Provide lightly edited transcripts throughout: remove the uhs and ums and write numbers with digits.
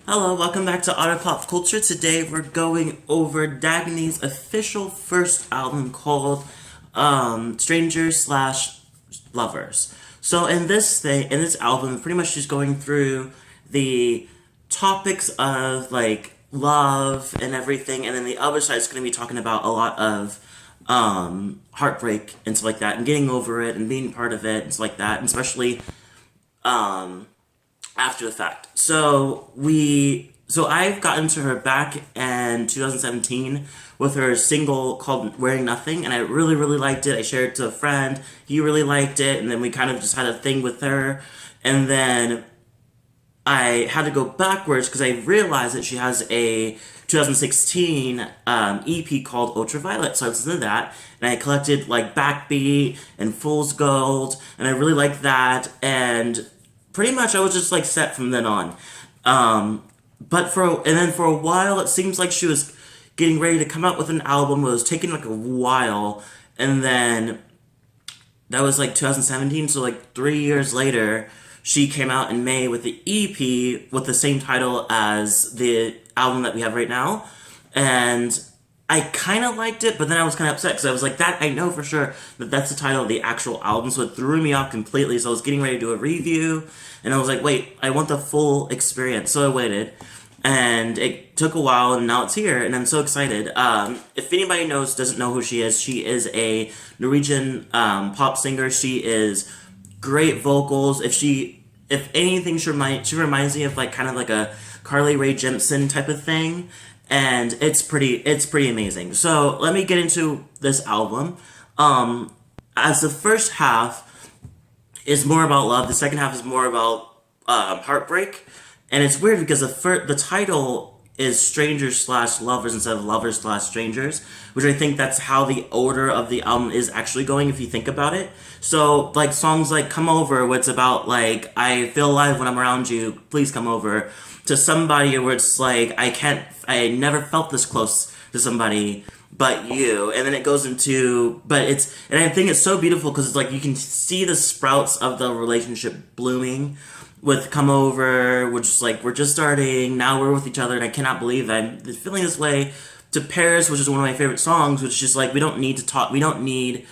Hello, welcome back to Otter Pop Culture. Today we're going over Dagny's official first album called Strangers slash Lovers. So in this album, pretty much she's going through the topics of like love and everything, and then the other side is going to be talking about a lot of heartbreak and stuff like that, and getting over it and being part of it and stuff like that, and especially um, after the fact. So I've gotten to her back in 2017 with her single called Wearing Nothing, and I really liked it. I shared it to a friend. He really liked it, and then we kind of just had a thing with her. And then I had to go backwards because I realized that she has a 2016 EP called Ultraviolet. So I listened to that, and I collected like Backbeat and Fool's Gold, and I really liked that. And pretty much I was just like set from then on. And then for a while, it seems like she was getting ready to come out with an album. It was taking like a while, and then that was like 2017. So like 3 years later, she came out in May with the EP with the same title as the album that we have right now, and I kind of liked it, but then I was kind of upset because I was like, that I know for sure that that's the title of the actual album, so it threw me off completely. So I was getting ready to do a review, and I was like, wait, I want the full experience. So I waited, and it took a while, and now it's here, and I'm so excited. If anybody doesn't know who she is a Norwegian pop singer. She is great vocals. If anything, she reminds me of like kind of like a Carly Rae Jepsen type of thing, and it's pretty amazing. So let me get into this album. As the first half is more about love, the second half is more about heartbreak, and it's weird because the title is Strangers slash Lovers instead of Lovers slash Strangers, which I think that's how the order of the album is actually going if you think about it. So like songs like Come Over, where it's about like I feel alive when I'm around you, please come over, to Somebody, where it's like I never felt this close to somebody but you. And then it goes into, and I think it's so beautiful because it's like you can see the sprouts of the relationship blooming with Come Over, which is like we're just starting, now we're with each other, and I cannot believe I'm feeling this way, to Paris, which is one of my favorite songs, which is just like we don't need to talk, we don't need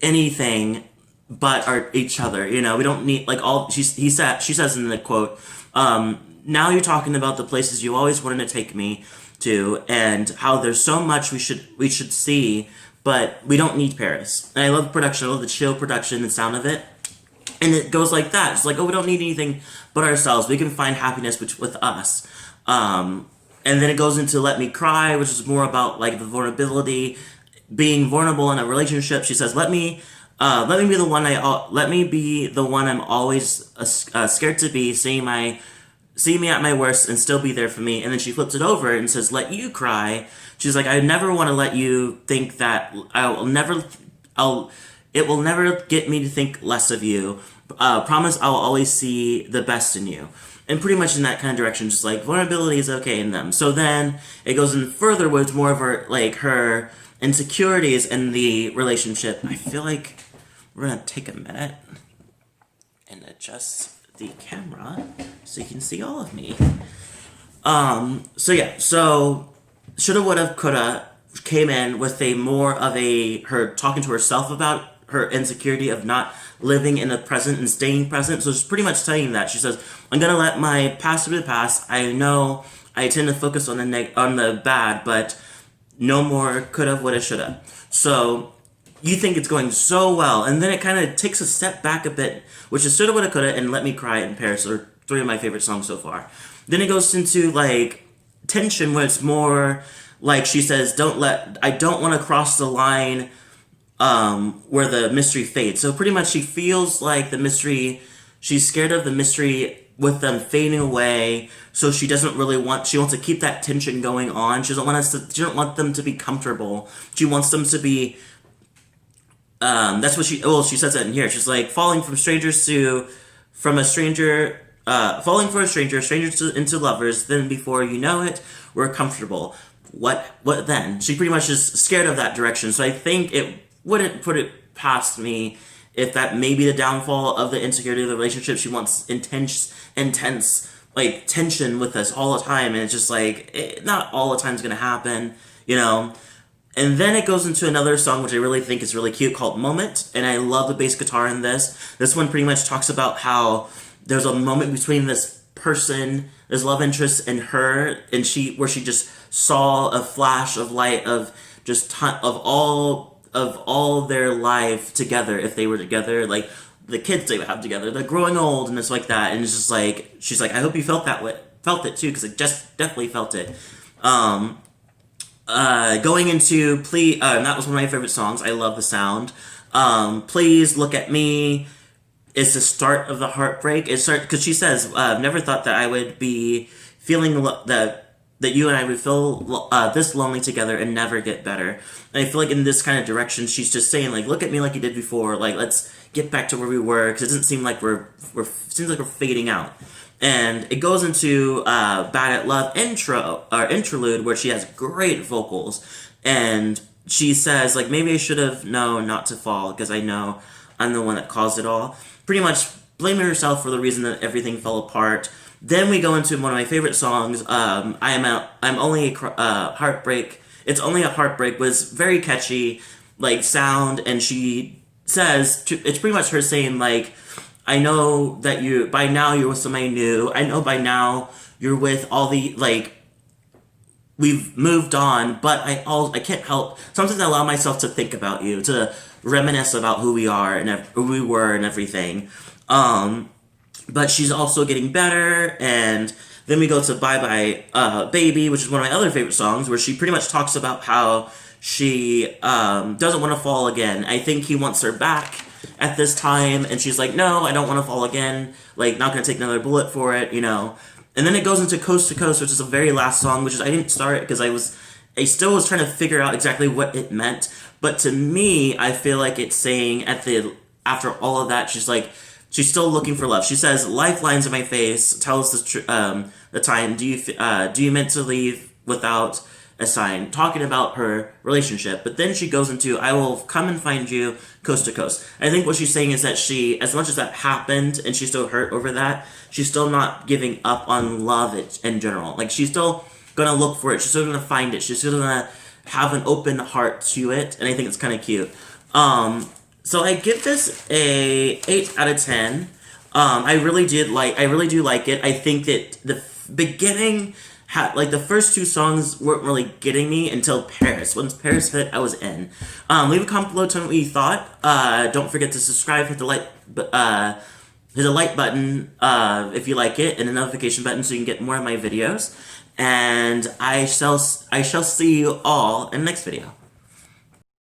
anything but each other, we don't need like all she says in the quote, now you're talking about the places you always wanted to take me to, and how there's so much we should see, but we don't need Paris. And I love the production, I love the chill production, the sound of it. And it goes like that. It's like, oh, we don't need anything but ourselves. We can find happiness with us. And then it goes into Let Me Cry, which is more about like the vulnerability, being vulnerable in a relationship. She says, let me be the one I'm always scared to be. See me at my worst and still be there for me. And then she flips it over and says, let you cry. She's like, I never want to let you think that it will never get me to think less of you. Promise I'll always see the best in you. And pretty much in that kind of direction, just like vulnerability is okay in them. So then it goes in further with more of her insecurities in the relationship. I feel like we're gonna take a minute and adjust the camera so you can see all of me. So Shoulda, Woulda, Coulda came in with her talking to herself about her insecurity of not living in the present and staying present. So she's pretty much saying that. She says, I'm gonna let my past be the past. I know I tend to focus on the bad, but no more coulda, woulda, shoulda. So you think it's going so well, and then it kind of takes a step back a bit, which is Shoulda, Woulda, Coulda and Let Me Cry in Paris are three of my favorite songs so far. Then it goes into like tension, where it's more like she says, I don't want to cross the line where the mystery fades. So pretty much she feels like she's scared of the mystery with them fading away, so she wants to keep that tension going on. She doesn't want them to be comfortable. She wants them to be, that's what she says that in here. She's like, falling for a stranger, into lovers, then before you know it, we're comfortable. What then? She pretty much is scared of that direction. So I think it wouldn't put it past me if that may be the downfall of the insecurity of the relationship. She wants intense like tension with us all the time, and it's just like not all the time's gonna happen, you know. And then it goes into another song which I really think is really cute called Moment, and I love the bass guitar in this. This one pretty much talks about how there's a moment between this person, this love interest, and her, and where she just saw a flash of light of just of all their life together if they were together, like the kids they would have together, they're growing old and it's like that, and it's just like she's like, I hope you felt it too, because I just definitely felt it. Going into that was one of my favorite songs. I love the sound. Please Look at Me is the start of the heartbreak. Because she says, I've never thought that I would be feeling that you and I would feel this lonely together and never get better. And I feel like in this kind of direction, she's just saying, like, look at me like you did before. Like, let's get back to where we were, because it doesn't seem like seems like we're fading out. And it goes into Bad at Love interlude, where she has great vocals, and she says, like, maybe I should have known not to fall, because I know I'm the one that caused it all. Pretty much blaming herself for the reason that everything fell apart. Then we go into one of my favorite songs, I'm Only a Heartbreak. It's Only a Heartbreak was very catchy, like, sound, and she says, it's pretty much her saying, like, I know that by now you're with somebody new. I know by now you're with all the, like, we've moved on, but I can't help, sometimes I allow myself to think about you, to reminisce about who we are and who we were and everything. But she's also getting better, and then we go to Bye Bye Baby, which is one of my other favorite songs, where she pretty much talks about how she doesn't want to fall again. I think he wants her back at this time, and she's like, no, I don't want to fall again, like, not gonna take another bullet for it, you know. And then it goes into Coast to Coast, which is the very last song, which is, I didn't start it because I still was trying to figure out exactly what it meant, but to me, I feel like it's saying after all of that, she's like, she's still looking for love. She says, lifelines in my face, tell us the time, do you meant to leave without a sign, talking about her relationship. But then she goes into, I will come and find you, coast to coast. I think what she's saying is that she, as much as that happened and she's still hurt over that, she's still not giving up on love in general. Like, she's still gonna look for it, she's still gonna find it, she's still gonna have an open heart to it, and I think it's kind of cute. So I give this a 8 out of 10. I really do like it. I think that the beginning, like, the first two songs weren't really getting me until Paris. Once Paris hit, I was in. Leave a comment below, tell me what you thought. Don't forget to subscribe, hit the like button if you like it, and the notification button so you can get more of my videos. And I shall see you all in the next video.